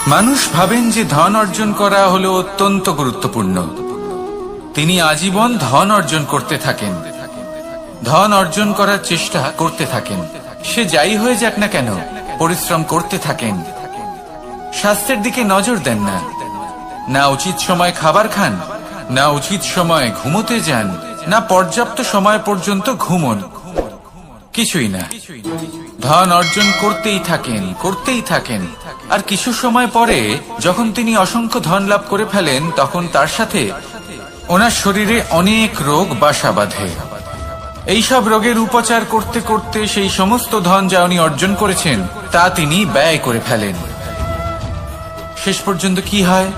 মানুষ ভাবেন যে ধন অর্জন করা হলো অত্যন্ত গুরুত্বপূর্ণ। তিনি আজীবন ধন অর্জন করতে থাকেন, ধন অর্জন করার চেষ্টা করতে থাকেন। সে যাই হয়ে যাক না কেন, পরিশ্রম করতে থাকেন। স্বাস্থ্যের দিকে নজর দেন না, না উচিত সময় খাবার খান, না উচিত সময় ঘুমোতে যান, না পর্যাপ্ত সময় পর্যন্ত ঘুমন, কিছুই না। ধন অর্জন করতেই থাকেন, করতেই থাকেন। আর কিছু সময় পরে যখন তিনি অসংখ্য ধন লাভ করে ফেলেন, তখন তার সাথে ওনার শরীরে অনেক রোগ বাসা বাঁধে। এইসব রোগের উপচার করতে করতে সেই সমস্ত ধন যা উনি অর্জন করেছেন তা তিনি ব্যয় করে ফেলেন। শেষ পর্যন্ত কি হয়?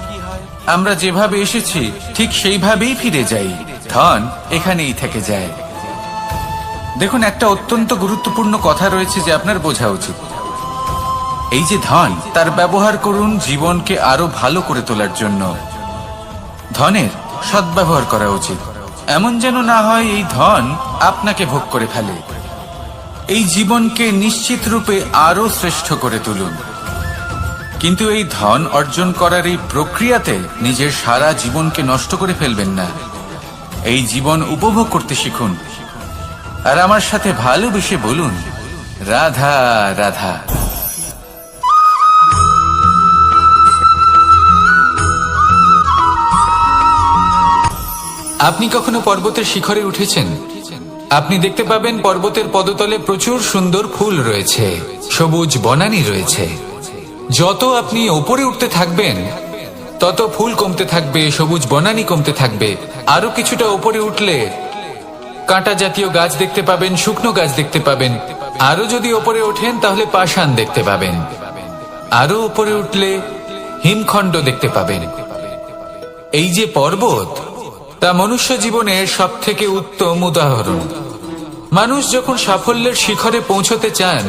আমরা যেভাবে এসেছি ঠিক সেইভাবেই ফিরে যাই, ধন এখানেই থেকে যায়। দেখুন, একটা অত্যন্ত গুরুত্বপূর্ণ কথা রয়েছে যে আপনার বোঝা উচিত। এই যে ধন, তার ব্যবহার করুন জীবনকে আরো ভালো করে তোলার জন্য। ধনের সদ্ব্যবহার করা উচিত, এমন যেন না হয় এই ধন আপনাকে ভোগ করে ফেলে। এই জীবনকে নিশ্চিত রূপে আরো শ্রেষ্ঠ করে তুলুন। কিন্তু এই ধন অর্জন করার এই প্রক্রিয়াতে নিজের সারা জীবনকে নষ্ট করে ফেলবেন না। এই জীবন উপভোগ করতে শিখুন, আর আমার সাথে ভালোবেসে বলুন, রাধা রাধা। আপনি কখনো পর্বতের শিখরে উঠেছেন? আপনি দেখতে পাবেন পর্বতের পদতলে প্রচুর সুন্দর ফুল রয়েছে, সবুজ বনানী রয়েছে। যত আপনি ওপরে উঠতে থাকবেন তত ফুল কমতে থাকবে, সবুজ বনানী কমতে থাকবে। আরো কিছুটা ওপরে উঠলে কাঁটা জাতীয় গাছ দেখতে পাবেন, শুকনো গাছ দেখতে পাবেন। আরো যদি ওপরে ওঠেন তাহলে পাষাণ দেখতে পাবেন। আরো উপরে উঠলে হিমখণ্ড দেখতে পাবেন। এই যে পর্বত, তা মনুষ্য জীবনের সব থেকে উত্তম উদাহরণ। মানুষ যখন সাফল্যের শিখরে পৌঁছতে চান,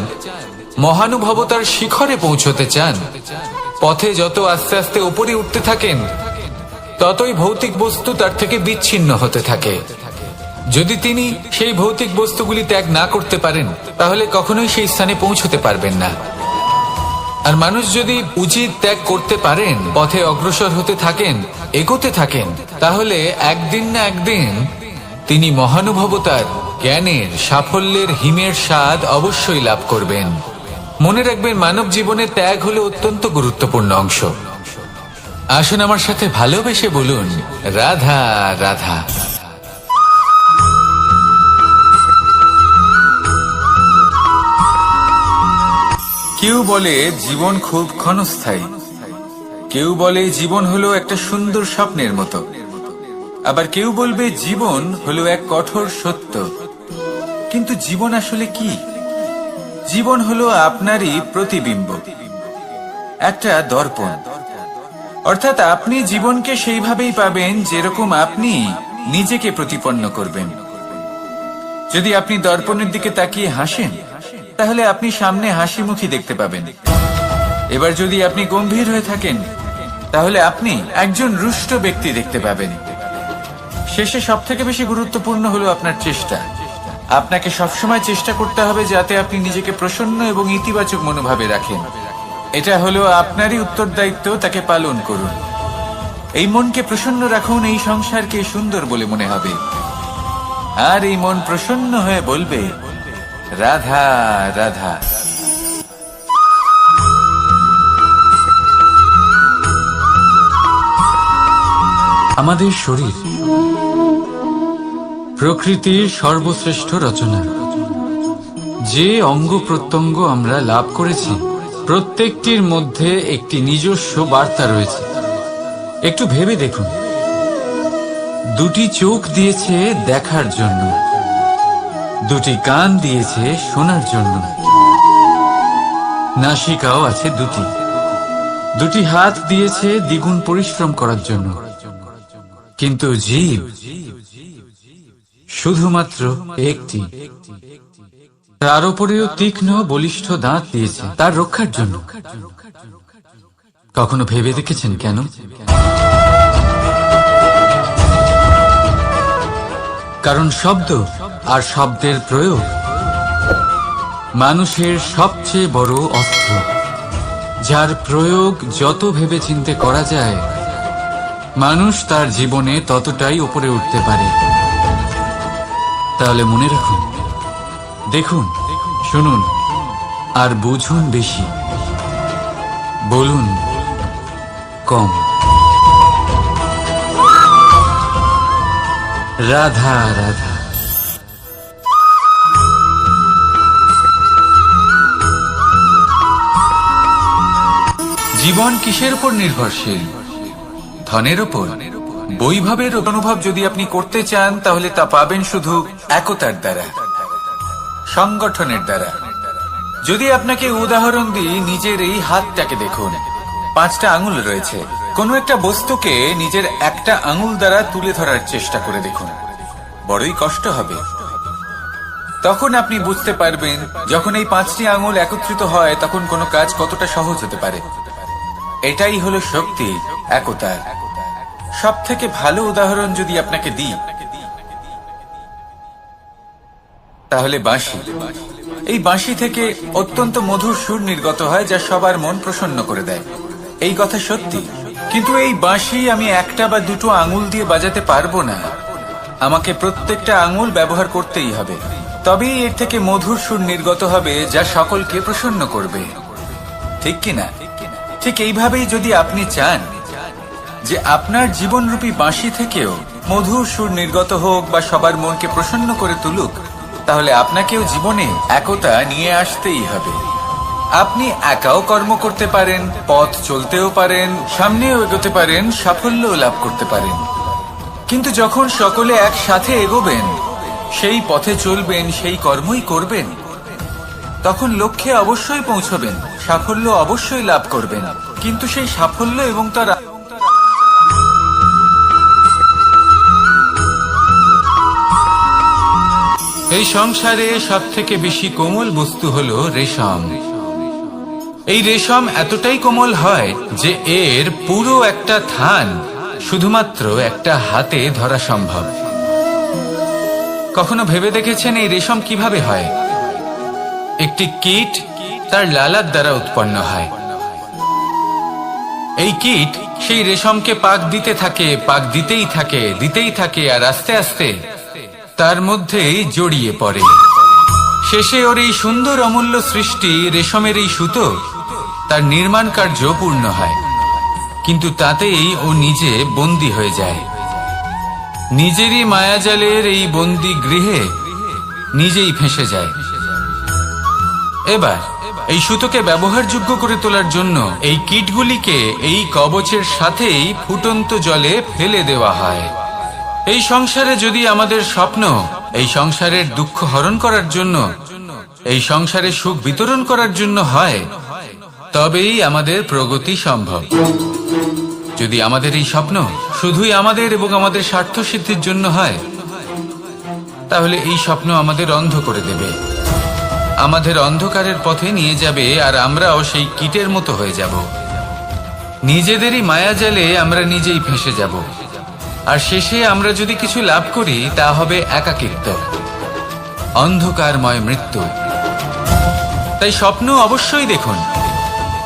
মহানুভবতার শিখরে পৌঁছতে চান, পথে যত আস্তে আস্তে উপরে উঠতে থাকেন ততই ভৌতিক বস্তু তার থেকে বিচ্ছিন্ন হতে থাকে। যদি তিনি সেই ভৌতিক বস্তুগুলি ত্যাগ না করতে পারেন তাহলে কখনোই সেই স্থানে পৌঁছতে পারবেন না। আর মানুষ যদি উচিত ত্যাগ করতে পারেন, পথে অগ্রসর হতে থাকেন, এগোতে থাকেন, তাহলে একদিন না একদিন তিনি মহানুভবতার, জ্ঞানের, সাফল্যের হিমের স্বাদ অবশ্যই লাভ করবেন। মনে রাখবেন, মানব জীবনে ত্যাগ হলো অত্যন্ত গুরুত্বপূর্ণ অংশ। আসুন আমার সাথে ভালোবেসে বলুন, রাধা রাধা। কেউ বলে জীবন খুব ক্ষণস্থায়ী, কেউ বলে জীবন হলো একটা সুন্দর স্বপ্নের মতো, আবার কেউ বলবে জীবন হলো এক কঠোর সত্য। কিন্তু জীবন আসলে কি? জীবন হলো আপনারই প্রতিবিম্ব, একটা দর্পণ। অর্থাৎ আপনি জীবনকে সেইভাবেই পাবেন যেরকম আপনি নিজেকে প্রতিপন্ন করবেন। যদি আপনি দর্পণের দিকে তাকিয়ে হাসেন, তাহলে আপনি সামনে হাসি মুখী দেখতে পাবেন। এবার যদি আপনি গম্ভীর হয়ে থাকেন, তাহলে আপনি একজন রুষ্ট ব্যক্তি দেখতে পাবেন। শেষে সবথেকে বেশি গুরুত্বপূর্ণ হলো আপনার চেষ্টা। আপনাকে সবসময় চেষ্টা করতে হবে যাতে আপনি নিজেকে প্রসন্ন এবং ইতিবাচক মনোভাবে রাখেন। এটা হলো আপনারই উত্তরদায়িত্ব, তাকে পালন করুন। এই মনকে প্রসন্ন রাখুন, এই সংসারকে সুন্দর বলে মনে হবে। আর এই মন প্রসন্ন হয়ে বলবে, রাধা রাধা। আমাদের শরীর প্রকৃতির সর্বশ্রেষ্ঠ রচনা। যে অঙ্গ প্রত্যঙ্গ আমরা লাভ করেছি, প্রত্যেকটির মধ্যে একটি নিজস্ব বার্তা রয়েছে। একটু ভেবে দেখুন, দুটি চোখ দিয়েছে দেখার জন্য, দুটি কান দিয়েছে শোনার জন্য, নাসিকাও আছে দুটি, দুটি হাত দিয়েছে দ্বিগুণ পরিশ্রম করার জন্য। কিন্তু জীব শুধুমাত্র একটি। তার উপরেও তীক্ষ্ণ বলিষ্ঠ দাঁত দিয়েছে তার রক্ষার জন্য। কখনো ভেবে দেখেছেন কেন? কারণ শব্দ আর শব্দের প্রয়োগ মানুষের সবচেয়ে বড় অস্ত্র। যার প্রয়োগ যত ভেবেচিন্তে করা যায়, মানুষ তার জীবনে ততটাই উপরে উঠতে পারে। তাহলে মনে রাখুন, দেখুন, শুনুন আর বুঝুন বেশি, বলুন কম। রাধা রাধা। জীবন কিসের উপর নির্ভরশীল? ধনের উপর। বৈভবের অনুভব যদি আপনি করতে চান, তাহলে তা পাবেন শুধু একতার দ্বারা, সংগঠনের দ্বারা। যদি আপনাকে উদাহরণ দিই, নিজের এই হাতটাকে দেখুন, 5টা আঙুল রয়েছে। কোনো একটা বস্তুকে নিজের একটা আঙুল দ্বারা তুলে ধরার চেষ্টা করে দেখুন, বড়ই কষ্ট হবে। তখন আপনি বুঝতে পারবেন, যখন এই 5টি আঙুল একত্রিত হয়, তখন কোনো কাজ কতটা সহজ হতে পারে। এটাই হলো শক্তি, একতার। সব থেকে ভালো উদাহরণ যদি আপনাকে দিই, তাহলে বাঁশি। এই বাঁশি থেকে অত্যন্ত মধুর সুর নির্গত হয়, যা সবার মন প্রসন্ন করে দেয়। এই কথা সত্যি। কিন্তু এই বাঁশি আমি একটা বা দুটো আঙুল দিয়ে বাজাতে পারবো না। আমাকে প্রত্যেকটা আঙুল ব্যবহার করতেই হবে, তবেই এর থেকে মধুর সুর নির্গত হবে, যা সকলকে প্রসন্ন করবে। ঠিক কিনা? ঠিক এইভাবেই যদি আপনি চান যে আপনার জীবনরূপী বাঁশি থেকেও মধুর সুর নির্গত হোক বা সবার মনকে প্রসন্ন করে তুলুক, তাহলে আপনাকেও জীবনে একতা নিয়ে আসতেই হবে। আপনি একাও কর্ম করতে পারেন, পথ চলতেও পারেন, সামনেও এগোতে পারেন, সাফল্যও লাভ করতে পারেন। কিন্তু যখন সকলে একসাথে এগোবেন, সেই পথে চলবেন, সেই কর্মই করবেন, তখন লক্ষ্যে অবশ্যই পৌঁছবেন, সাফল্য অবশ্যই লাভ করবেন। কিন্তু সেই সাফল্য এবং তার এই সংসারে সব থেকে বেশি কোমল বস্তু হলো রেশম। এই রেশম এতটাই কোমল হয় যে এর পুরো একটা থান শুধুমাত্র একটা হাতে ধরা সম্ভব। কখনো ভেবে দেখেছেন এই রেশম কিভাবে হয়? একটি কীট তার লালার দ্বারা উৎপন্ন হয়। এই কীট সেই রেশমকে পাক দিতে থাকে, পাক দিতেই থাকে, আর আস্তে আস্তে তার মধ্যেই জড়িয়ে পড়ে। শেষে ওর এই সুন্দর অমূল্য সৃষ্টি রেশমের এই সুতো, তার নির্মাণ কার্য পূর্ণ হয়। কিন্তু তাতেই ও নিজে বন্দী হয়ে যায়। নিজেরই মায়াজালের এই বন্দী গৃহে নিজেই ফেঁসে যায়। এবার এই সুতোকে ব্যবহারযোগ্য করে তোলার জন্য এই কীটগুলিকে এই কবচের সাথেই ফুটন্ত জলে ফেলে দেওয়া হয়। এই সংসারে যদি আমাদের স্বপ্ন এই সংসারের দুঃখ হরণ করার জন্য, এই সংসারে সুখ বিতরণ করার জন্য হয়, তবেই আমাদের প্রগতি সম্ভব। যদি আমাদের এই স্বপ্ন শুধুই আমাদের এবং আমাদের স্বার্থ সিদ্ধির জন্য হয়, তাহলে এই স্বপ্ন আমাদের অন্ধ করে দেবে, আমাদের অন্ধকারের পথে নিয়ে যাবে, আর আমরাও সেই কীটের মতো হয়ে যাব। নিজেদেরই মায়াজালে আমরা নিজেই ফেঁসে যাব, আর শেষে আমরা যদি কিছু লাভ করি, তা হবে একাকিত্ব, অন্ধকারময় মৃত্যু। তাই স্বপ্ন অবশ্যই দেখুন,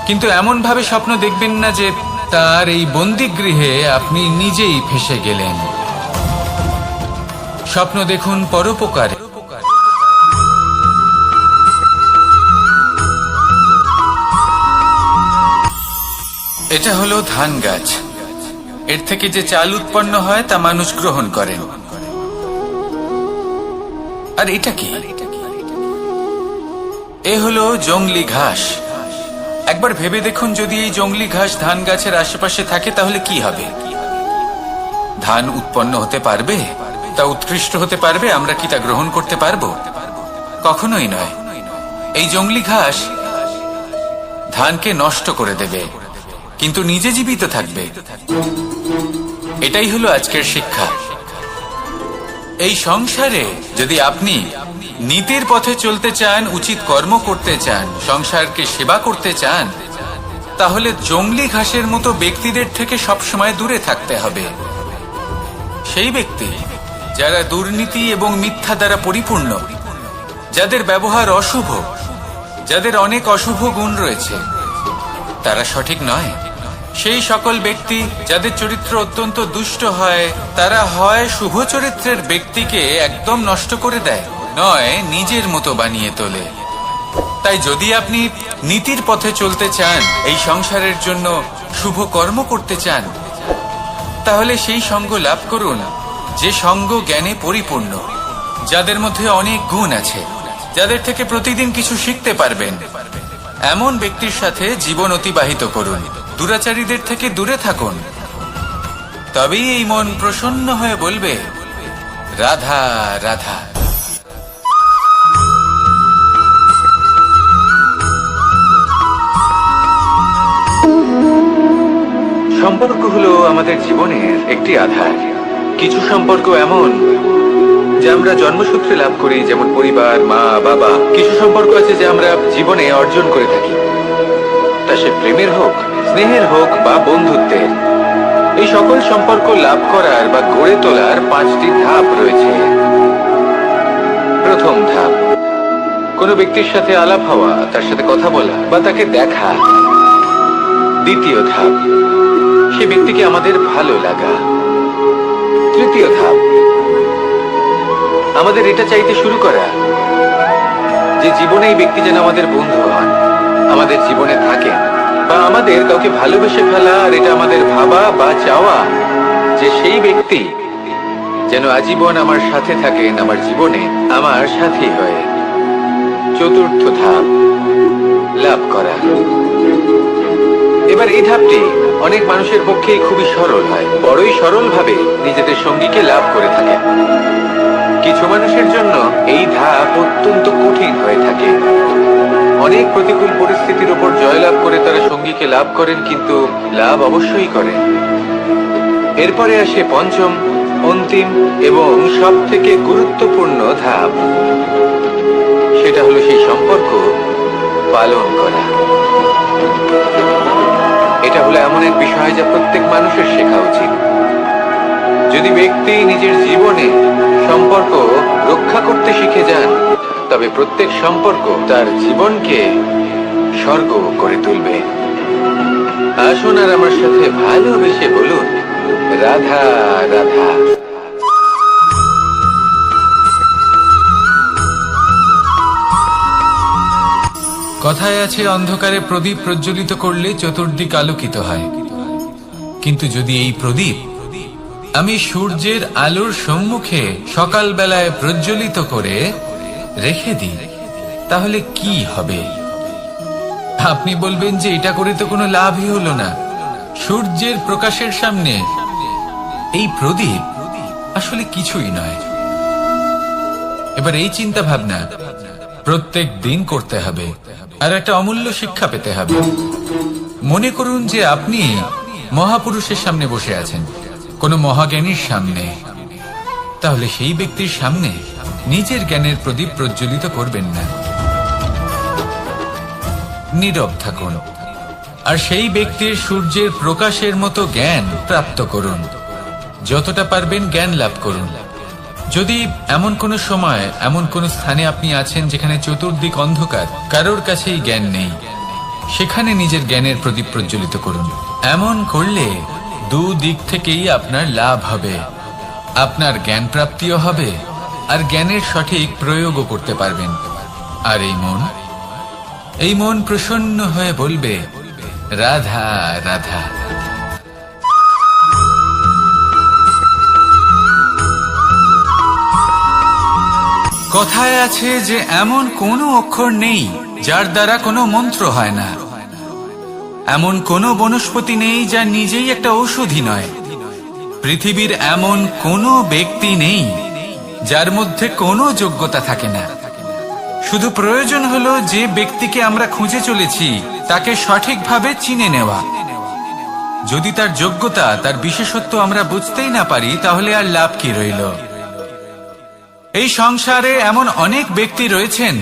কিন্তু এমন ভাবে স্বপ্ন দেখবেন না যে তার এই বন্দিগৃহে আপনি নিজেই ফেঁসে গেলেন। স্বপ্ন দেখুন পরোপকারে। এটা হলো ধান গাছ। এর থেকে যে চাল উৎপন্ন হয় তা মানুষ গ্রহণ করেন। আর এটা কি? এ হলো জংলি ঘাস। একবার ভেবে দেখুন, যদি এই জংলি ঘাস ধান গাছের আশেপাশে থাকে, তাহলে কি হবে? ধান উৎপন্ন হতে পারবে? তা উৎকৃষ্ট হতে পারবে? আমরা কি তা গ্রহণ করতে পারবো? কখনোই নয়। এই জংলি ঘাস ধানকে নষ্ট করে দেবে, কিন্তু নিজে জীবিত থাকবে। এটাই হলো আজকের শিক্ষা। এই সংসারে যদি আপনি নীতির পথে চলতে চান, উচিত কর্ম করতে চান, সংসারকে সেবা করতে চান, তাহলে জংলি ঘাসের মতো ব্যক্তিদের থেকে সবসময় দূরে থাকতে হবে। সেই ব্যক্তি যারা দুর্নীতি এবং মিথ্যা দ্বারা পরিপূর্ণ, যাদের ব্যবহার অশুভ, যাদের অনেক অশুভ গুণ রয়েছে, তারা সঠিক নয়। সেই সকল ব্যক্তি যাদের চরিত্র অত্যন্ত দুষ্ট হয়, তারা হয় শুভ চরিত্রের ব্যক্তিকে একদম নষ্ট করে দেয়, নয় নিজের মতো বানিয়ে তোলে। তাই যদি আপনি নীতির পথে চলতে চান, এই সংসারের জন্য শুভ কর্ম করতে চান, তাহলে সেই সঙ্গ লাভ করুন যে সঙ্গ জ্ঞানে পরিপূর্ণ, যাদের মধ্যে অনেক গুণ আছে, যাদের থেকে প্রতিদিন কিছু শিখতে পারবেন। এমন ব্যক্তির সাথে জীবন অতিবাহিত করুন, দুরাচারীদের থেকে দূরে থাকুন। তবেই এই মন প্রসন্ন হয়ে বলবে, রাধা রাধা। সম্পর্ক হলো আমাদের জীবনের একটি আধার। কিছু সম্পর্ক এমন যা আমরা জন্মসূত্রে লাভ করি, যেমন পরিবার, মা, বাবা। কিছু সম্পর্ক আছে যা আমরা জীবনে অর্জন করে থাকি, তা সে প্রেমের হোক, স্নেহের হোক বা বন্ধুত্বের। এই সকল সম্পর্ক লাভ করার বা গড়ে তোলার 5টি ধাপ রয়েছে। প্রথম ধাপ, কোনো ব্যক্তির সাথে আলাপ হওয়া, তার সাথে কথা বলা বা তাকে দেখা। দ্বিতীয় ধাপ, সে ব্যক্তিকে আমাদের ভালো লাগা। তৃতীয় ধাপ, আমাদের এটা চাইতে শুরু করা যে জীবনে এই ব্যক্তি যেন আমাদের বন্ধু হন, আমাদের জীবনে থাকেন, বা আমাদের কাউকে ভালোবেসে ফেলা। আর এটা আমাদের ভাবা বা চাওয়া যে সেই ব্যক্তি যেন আজীবন আমার সাথে থাকেন, আমার জীবনে আমার সাথী হয়ে। চতুর্থ ধাপ, লাভ করা। এবার এই ধাপটি অনেক মানুষের পক্ষেই খুবই সরল হয়, বড়ই সরলভাবে নিজেদের সঙ্গীকে লাভ করে থাকে। কিছু মানুষের জন্য এই ধাপ অত্যন্ত কঠিন হয়ে থাকে। অনেক প্রতিকূল পরিস্থিতির উপর জয়লাভ করে তারা সঙ্গীকে লাভ করেন, কিন্তু লাভ অবশ্যই করেন। এরপরে আসে পঞ্চম, অন্তিম এবং সব থেকে গুরুত্বপূর্ণ ধাপ। সেটা হলো সেই সম্পর্ক পালন করা। এটা হলো এমন এক বিষয় যা প্রত্যেক মানুষের শেখা উচিত। যদি ব্যক্তি নিজের জীবনে সম্পর্ক রক্ষা করতে শিখে যান, তবে প্রত্যেক সম্পর্ক তার জীবনকে স্বর্গ করে তুলবে। আসুন আর আমার সাথে ভালোবেসে বলুন, রাধা রাধা। কথায় আছে, অন্ধকারে প্রদীপ প্রজ্বলিত করলে চতুর্দিক আলোকিত হয়। কিন্তু যদি এই প্রদীপ আমি সূর্যের আলোর সম্মুখে সকালবেলায় প্রজ্বলিত করে রেখে দিই, তাহলে কি হবে? আপনি বলবেন যে এটা করে তো কোনো লাভই হলো না। সূর্যের প্রকাশের সামনে এই প্রদীপ আসলে কিছুই নয়। এবার এই চিন্তা ভাবনা প্রত্যেক দিন করতে হবে, আর একটা অমূল্য শিক্ষা পেতে হবে। মনে করুন যে আপনি মহাপুরুষের সামনে বসে আছেন, কোনো মহাজ্ঞানীর সামনে। তাহলে সেই ব্যক্তির সামনে নিজের জ্ঞানের প্রদীপ প্রজ্বলিত করবেন না, নীরব থাকুন। আর সেই ব্যক্তির সূর্যের প্রকাশের মতো জ্ঞান প্রাপ্ত করুন। যতটা পারবেন জ্ঞান লাভ করুন। যদি এমন কোনো সময়, এমন কোনো স্থানে আপনি আছেন যেখানে চতুর্দিক অন্ধকার, কারোর কাছেই জ্ঞান নেই, সেখানে নিজের জ্ঞানের প্রদীপ প্রজ্বলিত করুন। এমন করলে দুদিক থেকেই আপনার লাভ হবে। আপনার জ্ঞান প্রাপ্তিও হবে, আর জ্ঞানের সঠিক প্রয়োগও করতে পারবেন। আর এই মন প্রসন্ন হয়ে বলবে, রাধা রাধা। কথায় আছে যে এমন কোনো অক্ষর নেই যার দ্বারা কোনো মন্ত্র হয় না। এমন কোনো বনস্পতি নেই যা নিজেই একটা ঔষধি নয়। পৃথিবীর এমন কোনো ব্যক্তি নেই যার মধ্যে কোনো যোগ্যতা থাকে না। শুধু প্রয়োজন হলো যে ব্যক্তিকে আমরা খুঁজে চলেছি তাকে সঠিকভাবে চিনে নেওয়া। যদি তার যোগ্যতা, তার বিশেষত্ব আমরা বুঝতেই না পারি, তাহলে আর লাভ কি রইল? এই সংসারে এমন অনেক ব্যক্তি রয়েছেন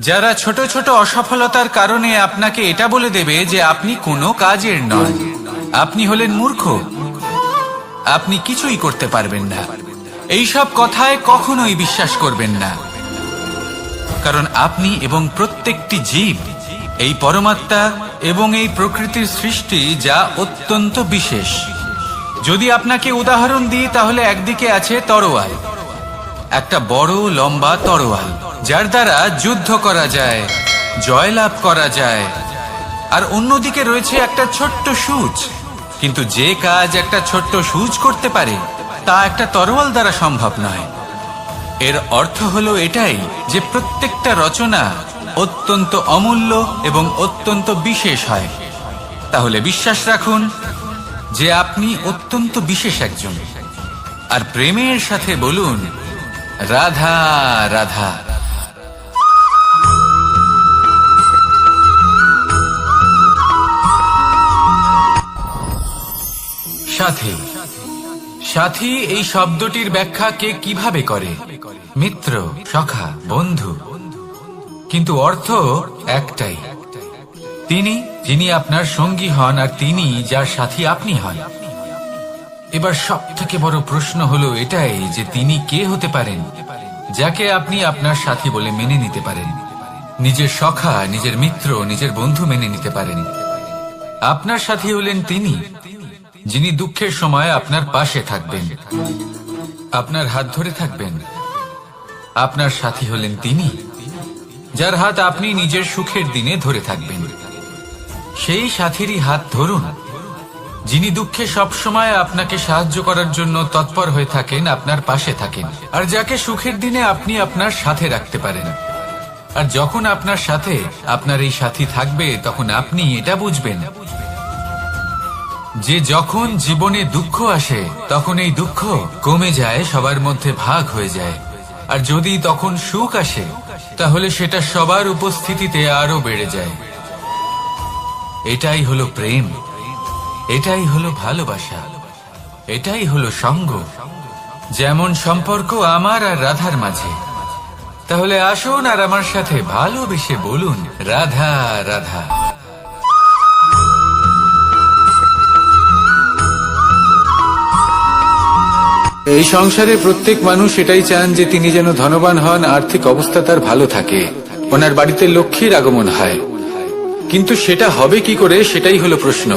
যারা ছোট ছোট অসফলতার কারণে আপনাকে এটা বলে দেবে যে আপনি কোনো কাজের নন, আপনি হলেন মূর্খ, আপনি কিছুই করতে পারবেন না। এইসব কথায় কখনোই বিশ্বাস করবেন না, কারণ আপনি এবং প্রত্যেকটি জীব এই পরমাত্মা এবং এই প্রকৃতির সৃষ্টি যা অত্যন্ত বিশেষ। যদি আপনাকে উদাহরণ দিই তাহলে একদিকে আছে তরোয়াল, একটা বড় লম্বা তরোয়াল যার দ্বারা যুদ্ধ করা যায়, জয়লাভ করা যায়। আর অন্যদিকে রয়েছে একটা ছোট্ট সূঁচ, কিন্তু যে কাজ একটা ছোট্ট সূঁচ করতে পারে তা একটা তরোয়াল দ্বারা সম্ভব নয়। এর অর্থ হলো এটাই যে প্রত্যেকটা রচনা অত্যন্ত অমূল্য এবং অত্যন্ত বিশেষ হয়। তাহলে বিশ্বাস রাখুন যে আপনি অত্যন্ত বিশেষ একজন, আর প্রেমের সাথে বলুন রাধা রাধা। সাথী, সাথী এই শব্দটির ব্যাখ্যা কে কিভাবে করে? মিত্র, সখা, বন্ধু। কিন্তু অর্থ একটাই, তিনি যিনি আপনার সঙ্গী হন আর তিনি যার সাথী আপনি হন। এবার সব থেকে বড় প্রশ্ন হলো এটাই যে তিনি কে হতে পারেন যাকে আপনি আপনার সাথী বলে মেনে নিতে পারেন, নিজের সখা, নিজের মিত্র, নিজের বন্ধু মেনে নিতে পারেন। আপনার সাথী হলেন তিনি যিনি দুঃখের সময় আপনার পাশে থাকবেন, আপনার হাত ধরে থাকবেন। আপনার সাথী হলেন তিনি যার হাত আপনি নিজের সুখের দিনে ধরে থাকবেন। সেই সাথীরই হাত ধরুন যিনি দুঃখে সবসময় আপনাকে সাহায্য করার জন্য তৎপর হয়ে থাকেন, আপনার পাশে থাকেন, আর যাকে সুখের দিনে আপনি আপনার সাথে রাখতে পারেন। আর যখন আপনার সাথে আপনার এই সাথী থাকবে তখন আপনি এটা বুঝবেন যে যখন জীবনে দুঃখ আসে তখন এই দুঃখ কমে যায়, সবার মধ্যে ভাগ হয়ে যায়। আর যদি তখন সুখ আসে তাহলে সেটা সবার উপস্থিতিতে আরো বেড়ে যায়। এটাই হলো প্রেম, এটাই হলো ভালোবাসা, এটাই হলো সঙ্গ। যেমন সম্পর্ক আমার আর রাধার মাঝে। তাহলে আসুন আর আমার সাথে ভালোবেসে বলুন রাধা রাধা। এই সংসারে প্রত্যেক মানুষ এটাই চান যে তিনি যেন ধনবান হন, আর্থিক অবস্থা তার ভালো থাকে, ওনার বাড়িতে লক্ষ্মীর আগমন হয়। কিন্তু সেটা হবে কি করে, সেটাই হলো প্রশ্ন।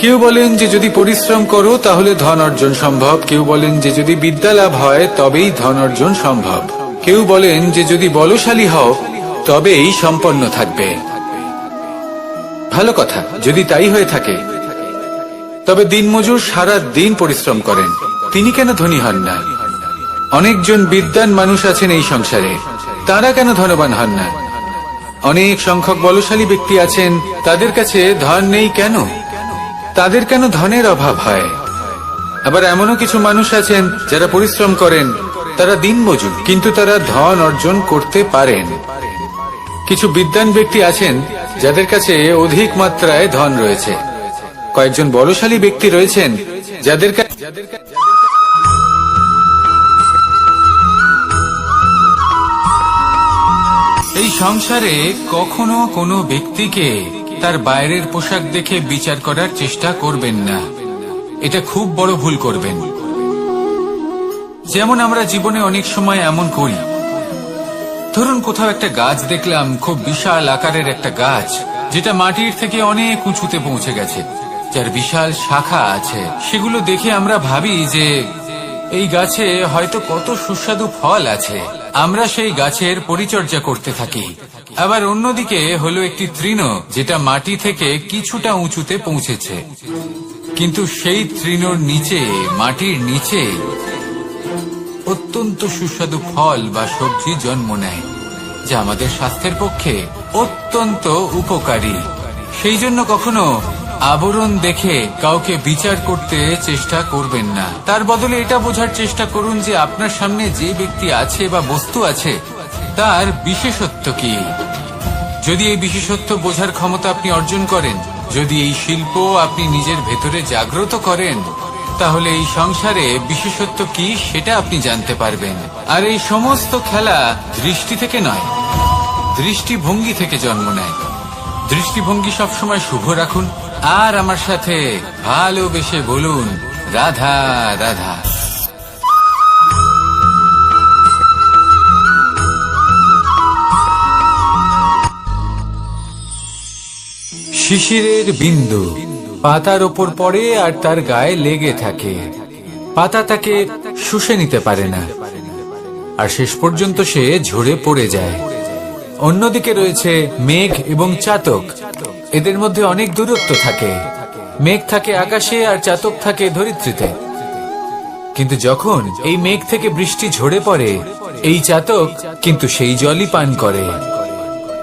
কেউ বলেন যে যদি পরিশ্রম করো তাহলে ধন অর্জন সম্ভব, কেউ বলেন যে যদি বিদ্যা লাভ হয় তবেই ধন অর্জন সম্ভব, কেউ বলেন যে যদি বলশালী হও তবেই সম্পন্ন থাকবে। ভালো কথা, যদি তাই হয়ে থাকে তবে দিনমজুর সারা দিন পরিশ্রম করেন, তিনি কেন ধনী হন না? অনেকজন বিদ্বান মানুষ আছেন এই সংসারে, তারা কেন ধনবান হন না? অনেক সংখ্যক বলশালী ব্যক্তি আছেন, তাদের কাছে ধন নেই কেন? তাদের কেন ধনের অভাব হয়? আবার এমনও কিছু মানুষ আছেন যারা পরিশ্রম করেন, তারা দিনমজুর, কিন্তু তারা ধন অর্জন করতে পারেন। কিছু বিদ্বান ব্যক্তি আছেন যাদের কাছে অধিক মাত্রায় ধন রয়েছে, কয়েকজন বলশালী ব্যক্তি রয়েছেন যাদের এই সংসারে কখনো কোনো ব্যক্তিকে তার বাইরের পোশাক দেখে বিচার করার চেষ্টা করবেন না, এটা খুব বড় ভুল করবেন। যেমন আমরা জীবনে অনেক সময় এমন করি, ধরুন কোথাও একটা গাছ দেখলাম, খুব বিশাল আকারের একটা গাছ যেটা মাটির থেকে অনেক উঁচুতে পৌঁছে গেছে, যার বিশাল শাখা আছে। সেগুলো দেখে আমরা ভাবি যে এই গাছে হয়তো কত সুস্বাদু ফল আছে, আমরা সেই গাছের পরিচর্যা করতে থাকি। আবার অন্যদিকে হলো একটি তৃণ যেটা মাটি থেকে কিছুটা উঁচুতে পৌঁছেছে, কিন্তু সেই তৃণর নিচে, মাটির নিচে অত্যন্ত সুস্বাদু ফল বা সবজি জন্ম নেয়, যা আমাদের স্বাস্থ্যের পক্ষে অত্যন্ত উপকারী। সেই জন্য কখনো আবরণ দেখে কাউকে বিচার করতে চেষ্টা করবেন না, তার বদলে এটা বোঝার চেষ্টা করুন যে আপনার সামনে যে ব্যক্তি আছে বা বস্তু আছে তার বিশেষত্ব কি। যদি এই বিশেষত্ব বোঝার ক্ষমতা আপনি অর্জন করেন, যদি এই শিল্প আপনি নিজের ভেতরে জাগ্রত করেন, তাহলে এই সংসারে বিশেষত্ব কি সেটা আপনি জানতে পারবেন। আর এই সমস্ত খেলা দৃষ্টি থেকে নয়, দৃষ্টিভঙ্গি থেকে জন্ম নেয়। দৃষ্টিভঙ্গি সবসময় শুভ রাখুন আর আমার সাথে ভালোবেসে বলুন রাধা রাধা। শিশিরের বিন্দু পাতার ওপর পড়ে আর তার গায়ে লেগে থাকে। পাতা তাকে শুষে নিতে পারে না, আর শেষ পর্যন্ত সে ঝরে পড়ে যায়। অন্যদিকে রয়েছে মেঘ এবং চাতক। এদের মধ্যে অনেক দূরত্ব থাকে। মেঘ থাকে আকাশে আর চাতক থাকে ধরিত্রীতে। কিন্তু যখন এই মেঘ থেকে বৃষ্টি ঝরে পড়ে, এই চাতক কিন্তু সেই জলই পান করে,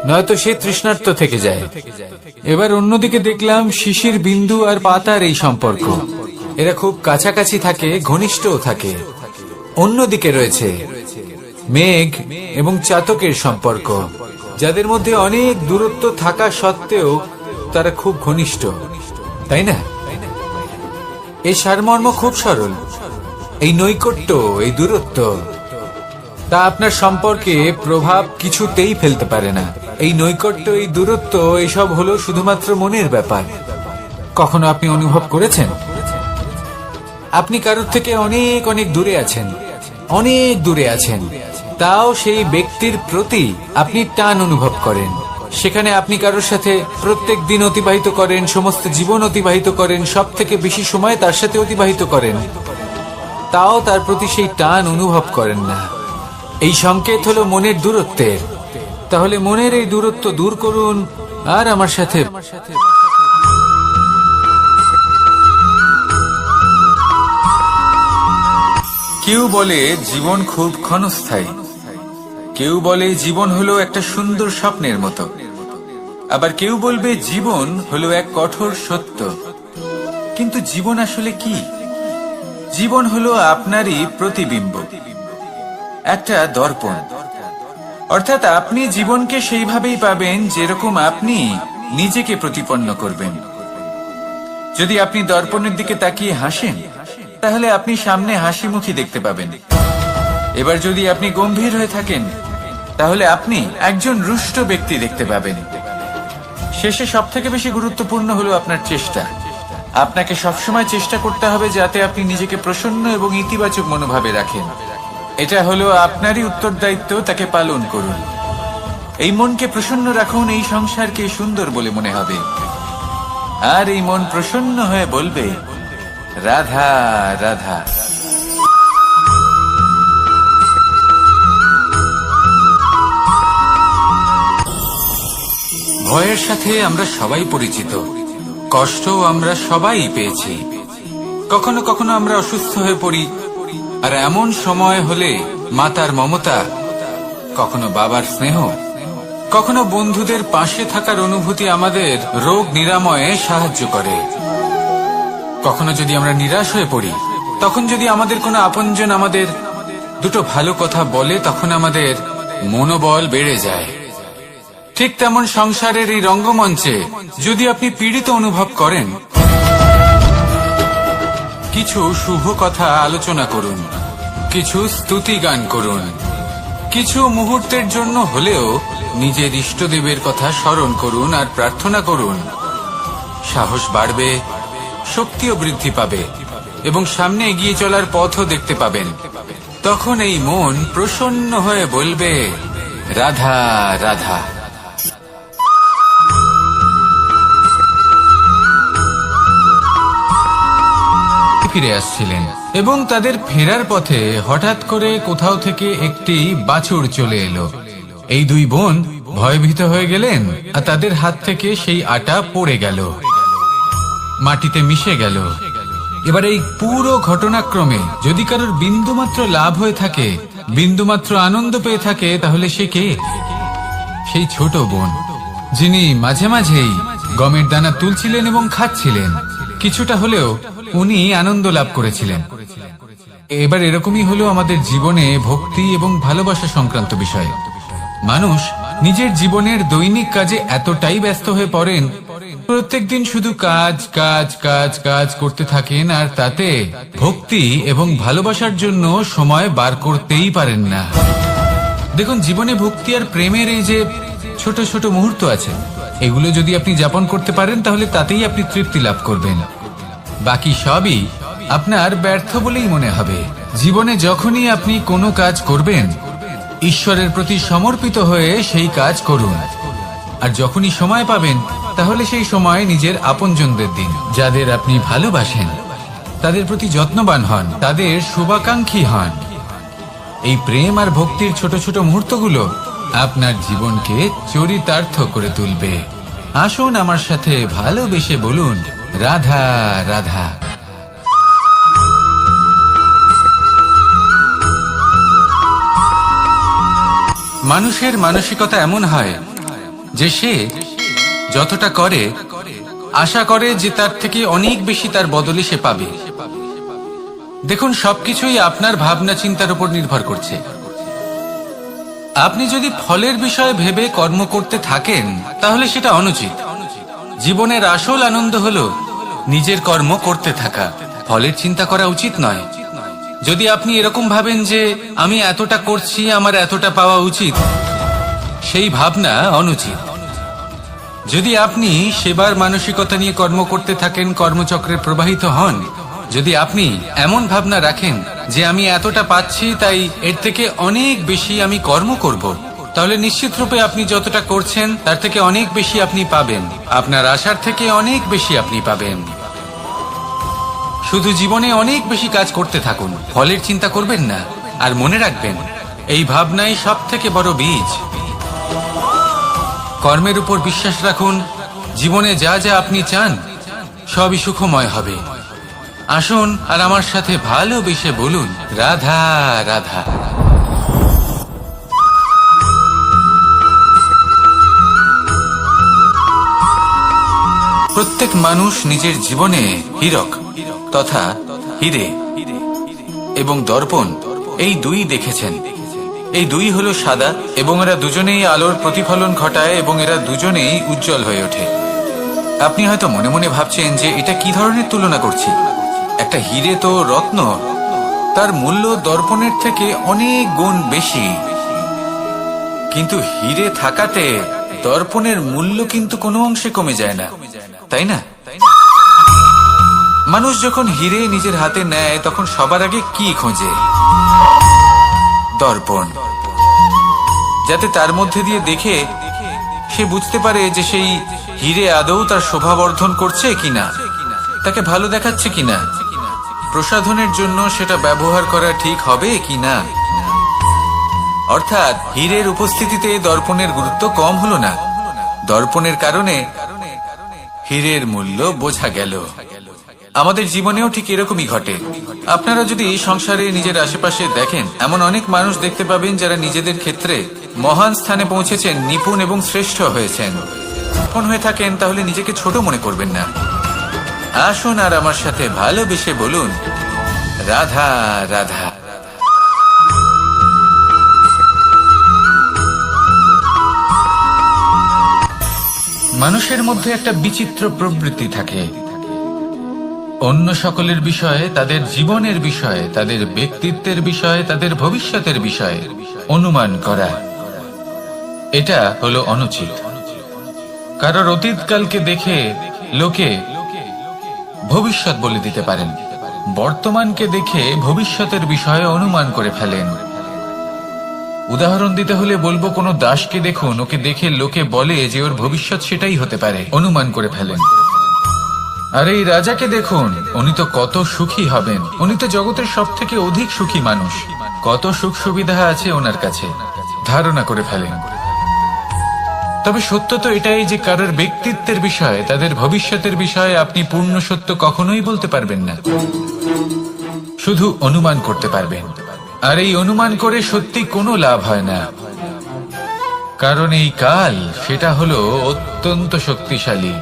নয়তো সে তৃষ্ণার্ত থেকে যায়। এবার অন্যদিকে দেখলাম শিশির বিন্দু আর পাতার এই সম্পর্ক। এরা খুব কাছাকাছি থাকে, ঘনিষ্ঠও থাকে। অন্যদিকে রয়েছে মেঘ এবং চাতকের সম্পর্ক, যাদের মধ্যে অনেক দূরত্ব থাকা সত্ত্বেও তারা খুব ঘনিষ্ঠ, তাই না? এই সারমর্ম খুব সরল। এই নৈকট্য, এই দূরত্ব, তা আপনার সম্পর্কে প্রভাব কিছুতেই ফেলতে পারে না। এই নৈকট্য, এই দূরত্ব, এইসব হলো শুধুমাত্র মনের ব্যাপার। কখনো আপনি অনুভব করেছেন আপনি কারোর থেকে অনেক অনেক দূরে আছেন, অনেক দূরে আছেন, তাও সেই ব্যক্তির প্রতি আপনি টান অনুভব করেন। সেখানে আপনি কারোর সাথে প্রত্যেক দিন অতিবাহিত করেন, সমস্ত জীবন অতিবাহিত করেন, সব থেকে বেশি সময় তার সাথে অতিবাহিত করেন, তাও তার প্রতি সেই টান অনুভব করেন না। এই সংকেত হলো মনের দূরত্বের। তাহলে মনের এই দূরত্ব দূর করুন আর আমার সাথে। কেউ বলে জীবন খুব ক্ষণস্থায়ী, কেউ বলে জীবন হলো একটা সুন্দর স্বপ্নের মতো, আবার কেউ বলবে জীবন হলো এক কঠোর সত্য। কিন্তু জীবন আসলে কি? জীবন হলো আপনারই প্রতিবিম্ব, একটা দর্পণ। অর্থাৎ আপনি জীবনকে সেইভাবেই পাবেন যেরকম আপনি নিজেকে প্রতিপন্ন করবেন। যদি আপনি দর্পণের দিকে তাকিয়ে হাসেন, তাহলে আপনি সামনে হাসি মুখী দেখতে পাবেন। এবার যদি আপনি গম্ভীর হয়ে থাকেন, তাহলে আপনি একজন রুষ্ট ব্যক্তি দেখতে পাবেন। শেষে সব থেকে বেশি গুরুত্বপূর্ণ হলো আপনার চেষ্টা। আপনাকে সবসময় চেষ্টা করতে হবে যাতে আপনি নিজেকে প্রসন্ন এবং ইতিবাচক মনোভাবে রাখেন। এটা হলো আপনারই উত্তরদায়িত্ব, তাকে পালন করুন। এই মনকে প্রসন্ন রাখুন, এই সংসারকে সুন্দর বলে মনে হবে। আর এই মন প্রসন্ন হয়ে বলবে, রাধা রাধা। ভয়ের সাথে আমরা সবাই পরিচিত, কষ্ট আমরা সবাই পেয়েছি। কখনো কখনো আমরা অসুস্থ হয়ে পড়ি, আর এমন সময় হলে মাতার মমতা, কখনো বাবার স্নেহ, কখনো বন্ধুদের পাশে থাকার অনুভূতি আমাদের রোগ নিরাময়ে সাহায্য করে। কখনো যদি আমরা নিরাশ হয়ে পড়ি, তখন যদি আমাদের কোনো আপনজন আমাদের দুটো ভালো কথা বলে, তখন আমাদের মনোবল বেড়ে যায়। ঠিক তেমন সংসারের এই রঙ্গমঞ্চে যদি আপনি পীড়িত অনুভব করেন, কিছু শুভ কথা আলোচনা করুন, কিছু স্তুতি গান করুন, কিছু মুহূর্তের জন্য হলেও নিজের ইষ্টদেবের কথা স্মরণ করুন আর প্রার্থনা করুন। সাহস বাড়বে, শক্তিও বৃদ্ধি পাবে এবং সামনে এগিয়ে চলার পথও দেখতে পাবেন। তখন এই মন প্রসন্ন হয়ে বলবে, রাধা রাধা। ফিরে আসছিলেন এবং তাদের ফেরার পথে হঠাৎ করে কোথাও থেকে একটি বাছুর চলে এলো। এই দুই বোন ভয়ভীত হয়ে গেলেন আর তাদের হাত থেকে সেই আটা পড়ে গেল, মাটিতে মিশে গেল। এবার এই পুরো ঘটনাক্রমে যদি কারোর বিন্দুমাত্র লাভ হয়ে থাকে, বিন্দুমাত্র আনন্দ পেয়ে থাকে, তাহলে সে কে? সেই ছোট বোন, যিনি মাঝে মাঝেই গমের দানা তুলছিলেন এবং খাচ্ছিলেন। কিছুটা হলেও উনি আনন্দ লাভ করেছিলেন। এবার এরকমই হলো আমাদের জীবনে ভক্তি এবং ভালোবাসা সংক্রান্ত বিষয়। মানুষ নিজের জীবনের দৈনিক কাজে এতটাই ব্যস্ত হয়ে পড়েন, প্রত্যেকদিন শুধু কাজ কাজ কাজ কাজ করতে থাকেন, আর তাতে ভক্তি এবং ভালোবাসার জন্য সময় বার করতেই পারেন না। দেখুন, জীবনে ভক্তি আর প্রেমের এই যে ছোট ছোট মুহূর্ত আছে, এগুলো যদি আপনি যাপন করতে পারেন, তাহলে তাতেই আপনি তৃপ্তি লাভ করবেন। বাকি সবই আপনার ব্যর্থ বলেই মনে হবে। জীবনে যখনই আপনি কোনো কাজ করবেন, ঈশ্বরের প্রতি সমর্পিত হয়ে সেই কাজ করুন। আর যখনই সময় পাবেন, তাহলে সেই সময় নিজের আপনজনদের দিন, যাদের আপনি ভালোবাসেন, তাদের প্রতি যত্নবান হন, তাদের শুভাকাঙ্ক্ষী হন। এই প্রেম আর ভক্তির ছোট ছোট মুহূর্তগুলো আপনার জীবনকে চরিতার্থ করে তুলবে। আসুন আমার সাথে ভালোবেসে বলুন, রাধা রাধা। মানুষের মানসিকতা এমন হয় যে সে যতটা করে আশা করে যে তার থেকে অনেক বেশি তার বদলে সে পাবে। দেখুন, সবকিছুই আপনার ভাবনা চিন্তার উপর নির্ভর করছে। আপনি যদি ফলের বিষয়ে ভেবে কর্ম করতে থাকেন তাহলে সেটা অনুচিত। জীবনের আসল আনন্দ হলো নিজের কর্ম করতে থাকা, ফলের চিন্তা করা উচিত নয়। যদি আপনি এরকম ভাবেন যে আমি এতটা করছি, আমার এতটা পাওয়া উচিত, সেই ভাবনা অনুচিত। যদি আপনি সেবার মানসিকতা নিয়ে কর্ম করতে থাকেন, কর্মচক্রে প্রবাহিত হন, যদি আপনি এমন ভাবনা রাখেন যে আমি এতটা পাচ্ছি তাই এর থেকে অনেক বেশি আমি কর্ম করব, তাহলে নিশ্চিত রূপে আপনি যতটা করছেন তার থেকে অনেক বেশি আপনি পাবেন, আপনার আশার থেকে অনেক বেশি আপনি পাবেন। শুধু জীবনে অনেক বেশি কাজ করতে থাকুন, ফলের চিন্তা করবেন না। আর মনে রাখবেন, এই ভাবনাই সব থেকে বড় বীজ। কর্মের উপর বিশ্বাস রাখুন, জীবনে যা যা আপনি চান সবই সুখময় হবে। আসুন আর আমার সাথে ভালোবেসে বলুন, রাধা রাধা। প্রত্যেক মানুষ নিজের জীবনে হীরক তথা হীরে এবং দর্পণ এই দুই দেখেছেন। এই দুই হলো সাদা এবং এরা দুজনেই আলোর প্রতিফলন ঘটায় এবং এরা দুজনেই উজ্জ্বল হয়ে ওঠে। আপনি হয়তো মনে মনে ভাবছেন যে এটা কি ধরনের তুলনা করছি। একটা হীরে তো রত্ন, তার মূল্য দর্পণের থেকে অনেক গুণ বেশি। কিন্তু হীরে থাকাতে দর্পণের মূল্য কিন্তু কোনো অংশে কমে যায় না, তাই না? মানুষ যখন হীরে নিজের হাতে নেয় তখন সবার আগে কি খোঁজে? দর্পণ, যাতে তার মধ্যে দিয়ে দেখে সে বুঝতে পারে যে সেই হীরে আদৌ তার শোভাবর্ধন করছে কিনা, তাকে ভালো দেখাচ্ছে কিনা, প্রসাধনের জন্য সেটা ব্যবহার করা ঠিক হবে কিনা। অর্থাৎ হীরের উপস্থিতিতে দর্পণের গুরুত্ব কম হলো না, দর্পণের কারণে হীরের মূল্য বোঝা গেল। আমাদের জীবনেও ঠিক এরকমই ঘটে। আপনারা যদি সংসারে নিজের আশেপাশে দেখেন, এমন অনেক মানুষ দেখতে পাবেন যারা নিজেদের ক্ষেত্রে মহান স্থানে পৌঁছেছেন, নিপুণ এবং শ্রেষ্ঠ হয়েছেন। যখন হয়ে থাকেন তাহলে নিজেকে ছোট মনে করবেন না। আসুন আর আমার সাথে ভালোবেসে বলুন, রাধা রাধা। মানুষের মধ্যে একটা বিচিত্র প্রবৃত্তি থাকে, অন্য সকলের বিষয়ে, তাদের জীবনের বিষয়ে, তাদের ব্যক্তিত্বের বিষয়ে, তাদের ভবিষ্যতের বিষয়ে অনুমান করা। এটা হলো অনুচিত। কারোর অতীতকালকে দেখে লোকে ভবিষ্যৎ বলে দিতে পারেন, বর্তমানকে দেখে ভবিষ্যতের বিষয়ে অনুমান করে ফেলেন। উদাহরণ দিতে হলে বলবো, কোনো দাসকে দেখুন, ওকে দেখে লোকে বলে যে ওর ভবিষ্যৎ সেটাই হতে পারে, অনুমান করে ফেলেন। আর এই রাজাকে দেখুন, উনি তো কত সুখী হবেন, উনি তো জগতের সব থেকে অধিক সুখী মানুষ, কত সুখ সুবিধা আছে ওনার কাছে, ধারণা করে ফেলেন। তবে সত্য তো এটাই যে কারোর ব্যক্তিত্বের বিষয়ে, তাদের ভবিষ্যতের বিষয়ে আপনি পূর্ণ সত্য কখনোই বলতে পারবেন না, শুধু অনুমান করতে পারবেন। আর এই অনুমান করে সত্যি কোনো লাভ হয় না, কারণ এই কাল সেটা হলো অত্যন্ত শক্তিশালী।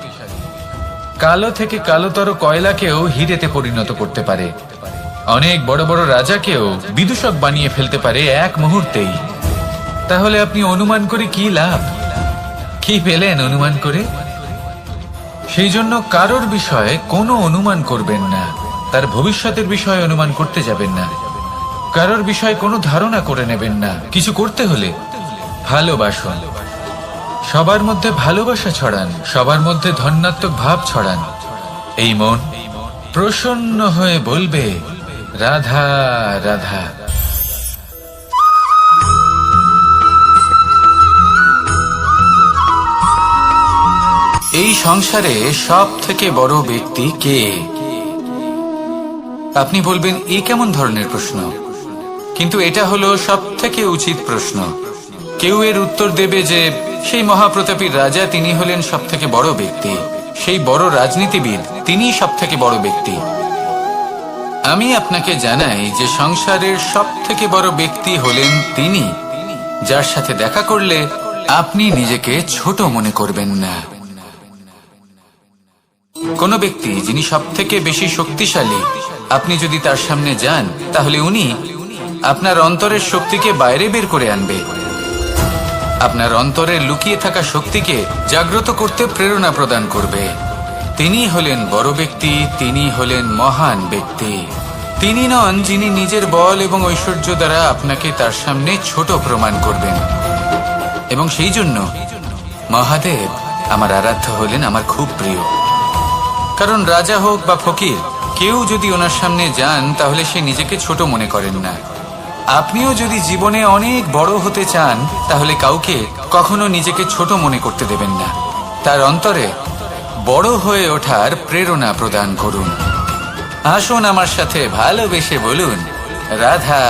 কালো থেকে কালোতর কয়লাকেও হীরেতে পরিণত করতে পারে, অনেক বড় বড় রাজাকেও বিদূষক বানিয়ে ফেলতে পারে এক মুহূর্তেই। তাহলে আপনি অনুমান করে কি লাভ? কি পেলেন অনুমান করে? সেই জন্য কারোর বিষয়ে কোনো অনুমান করবেন না, তার ভবিষ্যতের বিষয়ে অনুমান করতে যাবেন না, কারোর বিষয়ে কোনো ধারণা করে নেবেন না। কিছু করতে হলে ভালোবাসুন, সবার মধ্যে ভালোবাসা ছড়ান, সবার মধ্যে ধন্যাত্মক ভাব ছড়ান। এই মন প্রসন্ন হয়ে বলবে, রাধা রাধা। এই সংসারে সব থেকে বড় ব্যক্তি কে? আপনি বলবেন এ কেমন ধরনের প্রশ্ন, কিন্তু এটা হলো সব থেকে উচিত প্রশ্ন। কেউ এর উত্তর দেবে যে সেই মহাপ্রতাপী রাজা তিনি হলেন সব থেকে বড় ব্যক্তি, সেই বড় রাজনীতিবিদ তিনি সব থেকে বড় ব্যক্তি। আমি আপনাকে জানাই যে সংসারের সব থেকে বড় ব্যক্তি হলেন তিনি, যার সাথে দেখা করলে আপনি নিজেকে ছোট মনে করবেন না। কোন ব্যক্তি যিনি সব থেকে বেশি শক্তিশালী, আপনি যদি তার সামনে যান তাহলে উনি আপনার অন্তরের শক্তিকে বাইরে বের করে আনবে, আপনার অন্তরের লুকিয়ে থাকা শক্তিকে জাগ্রত করতে প্রেরণা প্রদান করবে। তিনি হলেন বড় ব্যক্তি, তিনি হলেন মহান ব্যক্তি। তিনি নন যিনি নিজের বল এবং ঐশ্বর্য দ্বারা আপনাকে তার সামনে ছোট প্রমাণ করবেন। এবং সেই জন্য মহাদেব আমার আরাধ্য হলেন আমার খুব প্রিয়। কারণ রাজা হোক বা ফকির, কেউ যদি ওনার সামনে যান তাহলে সে নিজেকে ছোট মনে করেন না। আপনিও যদি জীবনে অনেক বড় হতে চান তাহলে কাউকে কখনো নিজেকে ছোট মনে করতে দেবেন না। তার অন্তরে বড় হয়ে ওঠার প্রেরণা প্রদান করুন। আসুন আমার সাথে ভালোবেসে বলুন, রাধা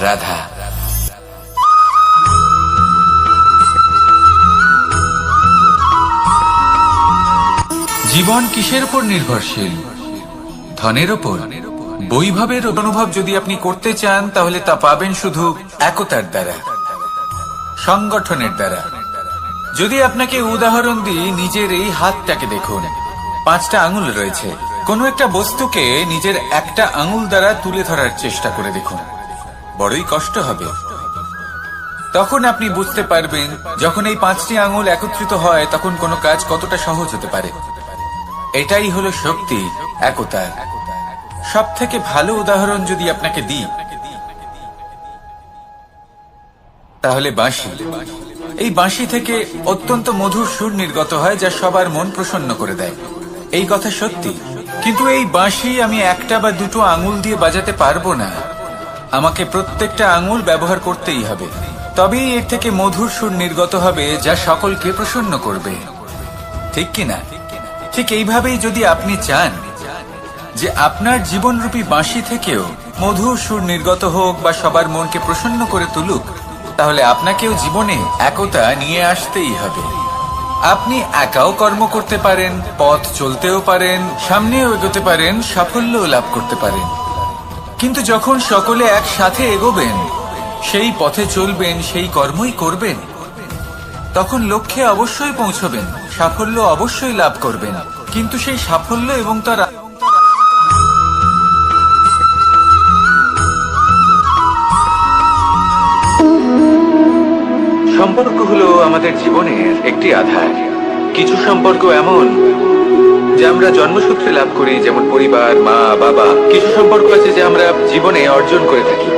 রাধা। জীবন কিসের উপর নির্ভরশীল? ধনের ওপর? বৈভবের অনুভব যদি আপনি করতে চান তাহলে তা পাবেন শুধু একতার দ্বারা, সংগঠনের দ্বারা। যদি আপনাকে উদাহরণ দিই, নিজের এই হাতটাকে দেখুন, 5টা আঙুল রয়েছে। কোনো একটা বস্তুকে নিজের একটা আঙুল দ্বারা তুলে ধরার চেষ্টা করে দেখুন, বড়ই কষ্ট হবে। তখন আপনি বুঝতে পারবেন যখন এই 5টি আঙুল একত্রিত হয় তখন কোনো কাজ কতটা সহজ হতে পারে। এটাই হলো শক্তি, একতার। সব থেকে ভালো উদাহরণ যদি আপনাকে দিই তাহলে বাঁশি। এই বাঁশি থেকে অত্যন্ত মধুর সুর নির্গত হয় যা সবার মন প্রসন্ন করে দেয়। এই কথা সত্যি, কিন্তু এই বাঁশি আমি একটা বা দুটো আঙুল দিয়ে বাজাতে পারবো না। আমাকে প্রত্যেকটা আঙুল ব্যবহার করতেই হবে, তবেই এর থেকে মধুর সুর নির্গত হবে যা সকলকে প্রসন্ন করবে, ঠিক কিনা? ঠিক এইভাবেই যদি আপনি চান যে আপনার জীবনরূপী বাঁশি থেকেও মধুর সুর নির্গত হোক বা সবার মনকে প্রসন্ন করে তুলুক, তাহলে আপনাকেও জীবনে একতা নিয়ে আসতেই হবে। আপনি একাও কর্ম করতে পারেন, পথ চলতেও পারেন, সামনেও এগোতে পারেন, সাফল্যও লাভ করতে পারেন। কিন্তু যখন সকলে একসাথে এগোবেন, সেই পথে চলবেন, সেই কর্মই করবেন, তখন লক্ষ্যে অবশ্যই পৌঁছবেন, সাফল্য অবশ্যই লাভ করবেন। কিন্তু সেই সাফল্য এবং তার সম্পর্ক হলো আমাদের জীবনের একটি আধার। কিছু সম্পর্ক এমন যে আমরা জন্মসূত্রে লাভ করি, যেমন পরিবার, মা, বাবা। কিছু সম্পর্ক আছে যে আমরা জীবনে অর্জন করে থাকি,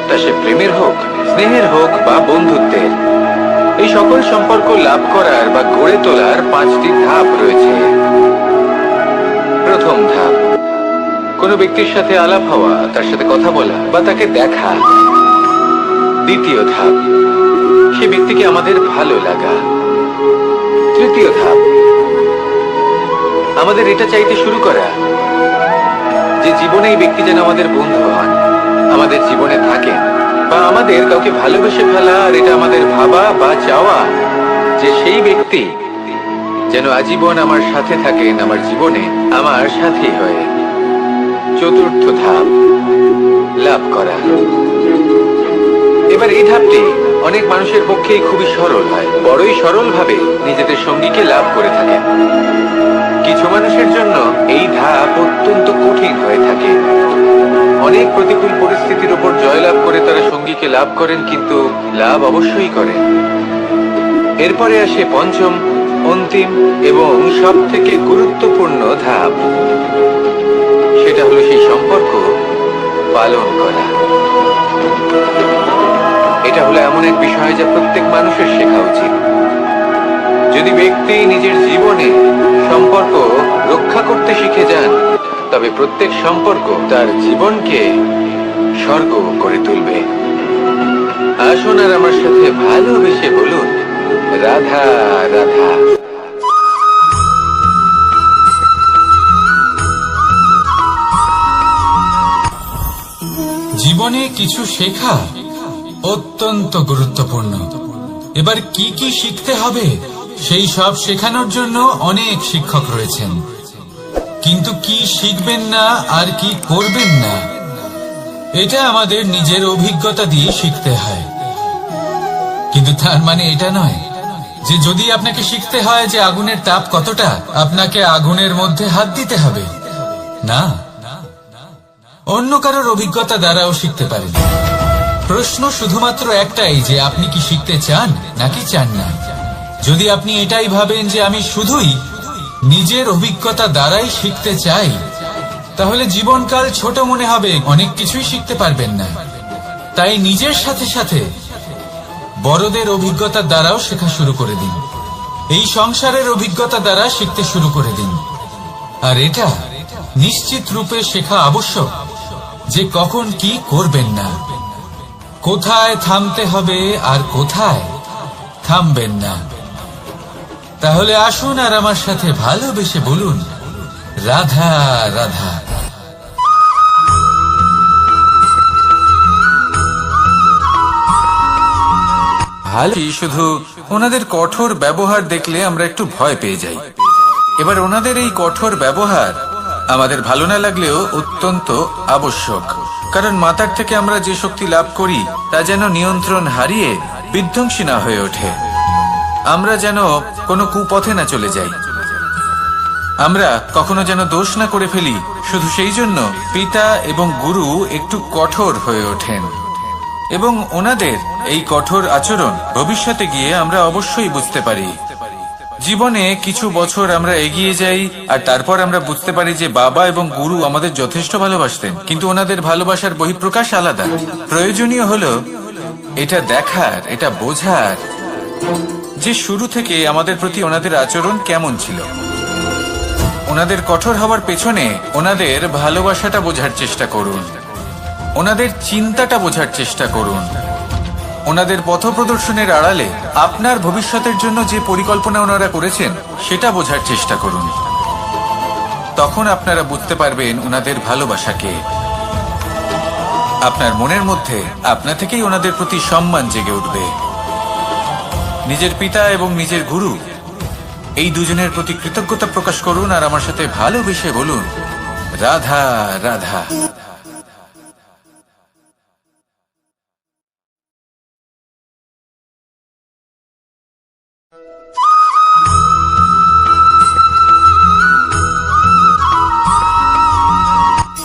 তা সে প্রেমের হোক, স্নেহের হোক বা বন্ধুত্বের। এই সকল সম্পর্ক লাভ করার বা গড়ে তোলার 5টি ধাপ রয়েছে। প্রথম ধাপ, কোনো ব্যক্তির সাথে আলাপ হওয়া, তার সাথে কথা বলা বা তাকে দেখা। দ্বিতীয় ধাপ, সে ব্যক্তিকে আমাদের ভালো লাগা। তৃতীয় ধাপ, আমাদের এটা চাইতে শুরু করা যে জীবনে এই ব্যক্তি যেন আমাদের বন্ধু হন, আমাদের জীবনে থাকেন, বা আমাদের কাউকে ভালোবেসে ফেলা আর এটা আমাদের ভাবা বা চাওয়া যে সেই ব্যক্তি যেন আজীবন আমার সাথে থাকেন, আমার জীবনে আমার সাথী হয়ে। চতুর্থ ধাপ, লাভ করা। এবার এই ধাপটি অনেক মানুষের পক্ষেই খুবই সরল হয়, বড়ই সরলভাবে নিজেদের সঙ্গীকে লাভ করে থাকেন। কিছু মানুষের জন্য এই ধাপ অত্যন্ত কঠিন হয়ে থাকে। অনেক প্রতিকূল পরিস্থিতির উপর জয়লাভ করে তারা সঙ্গীকে লাভ করেন, কিন্তু লাভ অবশ্যই করেন। এরপরে আসে পঞ্চম, অন্তিম এবং সব থেকে গুরুত্বপূর্ণ ধাপ। সেটা হলো সেই সম্পর্ক পালন করা। এটা হলো এমন এক বিষয় যা প্রত্যেক মানুষের শেখা উচিত। যদি ব্যক্তি নিজের জীবনে সম্পর্ক রক্ষা করতে শিখে যান, তবে প্রত্যেক সম্পর্ক তার জীবনকে স্বর্গ করে তুলবে। আসুন আর আমার সাথে ভালোবেসে বলুন, রাধা রাধা। জীবনে কিছু শেখা অত্যন্ত গুরুত্বপূর্ণ। এবার কি কি শিখতে হবে সেই সব শেখানোর জন্য অনেক শিক্ষক রয়েছেন, কিন্তু কি শিখবেন না আর কি করবেন না এটা আমাদের নিজের অভিজ্ঞতা দিয়ে শিখতে হয়। কিন্তু তার মানে এটা নয় যে যদি আপনাকে শিখতে হয় যে আগুনের তাপ কতটা, আপনাকে আগুনের মধ্যে হাত দিতে হবে। না, অন্য কারোর অভিজ্ঞতা দ্বারাও শিখতে পারেন। প্রশ্ন শুধুমাত্র একটাই যে আপনি কি শিখতে চান নাকি চান না। যদি আপনি এটাই ভাবেন যে আমি শুধুই নিজের অভিজ্ঞতা দ্বারাই শিখতে চাই, তাহলে জীবনকাল ছোট মনে হবে, অনেক কিছুই শিখতে পারবেন না। তাই নিজের সাথে সাথে বড়দের অভিজ্ঞতা দ্বারাও শেখা শুরু করে দিন। এই সংসারের অভিজ্ঞতা দ্বারা শিখতে শুরু করে দিন। আর এটা নিশ্চিত রূপে শেখা আবশ্যক যে কখন কি করবেন না, কোথায় থামতে হবে আর কোথায় থামবেন না। তাহলে আসুন আর আমার সাথে ভালোবেসে বলুন, রাধা রাধা। ভালো, শুধু ওনাদের কঠোর ব্যবহার দেখলে আমরা একটু ভয় পেয়ে যাই। এবার ওনাদের এই কঠোর ব্যবহার আমাদের ভালো না লাগলেও অত্যন্ত আবশ্যক, কারণ মাতার থেকে আমরা যে শক্তি লাভ করি তা যেন নিয়ন্ত্রণ হারিয়ে বিধ্বংসী না হয়ে ওঠে। আমরা যেন কোনো কুপথে না চলে যাই, আমরা কখনো যেন দোষ না করে ফেলি। শুধু সেই জন্য পিতা এবং গুরু একটু কঠোর হয়ে ওঠেন, এবং ওনাদের এই কঠোর আচরণ ভবিষ্যতে গিয়ে আমরা অবশ্যই বুঝতে পারি। জীবনে কিছু বছর আমরা এগিয়ে যাই আর তারপর আমরা বুঝতে পারি যে বাবা এবং গুরু আমাদের যথেষ্ট ভালোবাসতেন, কিন্তু ওনাদের ভালোবাসার বহিঃপ্রকাশ আলাদা। প্রয়োজনীয় হলো এটা দেখার, এটা বোঝার যে শুরু থেকে আমাদের প্রতি ওনাদের আচরণ কেমন ছিল। ওনাদের কঠোর হওয়ার পেছনে ওনাদের ভালোবাসাটা বোঝার চেষ্টা করুন, ওনাদের চিন্তাটা বোঝার চেষ্টা করুন, ওনাদের পথপ্রদর্শনের আড়ালে আপনার ভবিষ্যতের জন্য যে পরিকল্পনা ওনারা করেছেন সেটা বোঝার চেষ্টা করুন। তখন আপনারা বুঝতে পারবেন ওনাদের ভালোবাসাকে। আপনার মনের মধ্যে আপনা থেকেই ওনাদের প্রতি সম্মান জেগে উঠবে। নিজের পিতা এবং নিজের গুরু এই দুজনের প্রতি কৃতজ্ঞতা প্রকাশ করুন আর আমার সাথে ভালোবেসে বলুন, রাধা রাধা।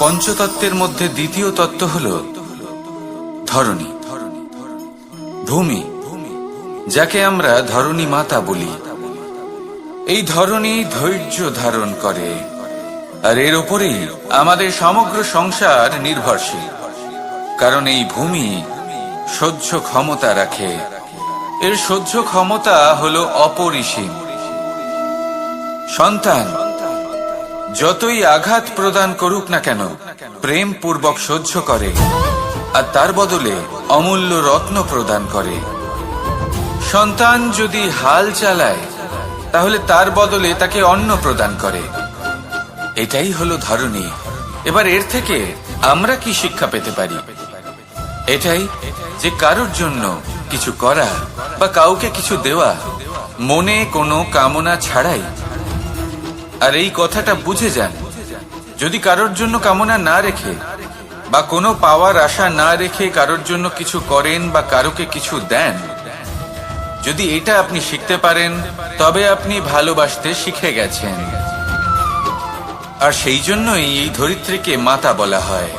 পঞ্চতত্ত্বের মধ্যে দ্বিতীয় তত্ত্ব হল ধরণী, ভূমি, যাকে আমরা ধরণী মাতা বলি। এই ধরণী ধৈর্য ধারণ করে, আর এর উপরেই আমাদের সমগ্র সংসার নির্ভরশীল। কারণ এই ভূমি সহ্য ক্ষমতা রাখে, এর সহ্য ক্ষমতা হলো অপরিসীম। সন্তান যতই আঘাত প্রদান করুক না কেন প্রেম পূর্বক সহ্য করে, আর তার বদলে অমূল্য রত্ন প্রদান করে। সন্তান যদি হাল চালায় তাহলে তার বদলে তাকে অন্ন প্রদান করে। এটাই হলো ধরণী। এবার এর থেকে আমরা কি শিক্ষা পেতে পারি? এটাই যে কারোর জন্য কিছু করা বা কাউকে কিছু দেওয়া মনে কোনো কামনা ছাড়াই। আর এই কথাটা বুঝে যান, যদি কারোর জন্য কামনা না রেখে বা কোনো পাওয়ার আশা না রেখে কারোর জন্য কিছু করেন বা কারোকে কিছু দেন, যদি এটা আপনি শিখতে পারেন তবে আপনি ভালোবাসতে শিখে গেছেন। আর সেই জন্যই এই ধরিত্রীকে মাতা বলা হয়,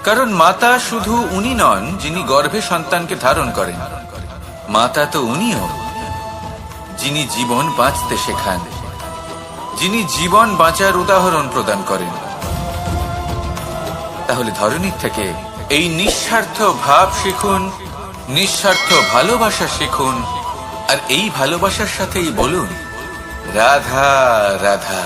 কারণ মাতা শুধু উনি নন যিনি গর্ভে সন্তানকে ধারণ করেন, মাতা তো উনিও যিনি জীবন বাঁচতে শেখান, যিনি জীবন বাঁচার উদাহরণ প্রদান করেন। তাহলে ধরণীর থেকে এই নিঃস্বার্থ ভাব শিখুন, নিঃস্বার্থ ভালোবাসা শিখুন, আর এই ভালোবাসার সাথেই বলুন, রাধা রাধা।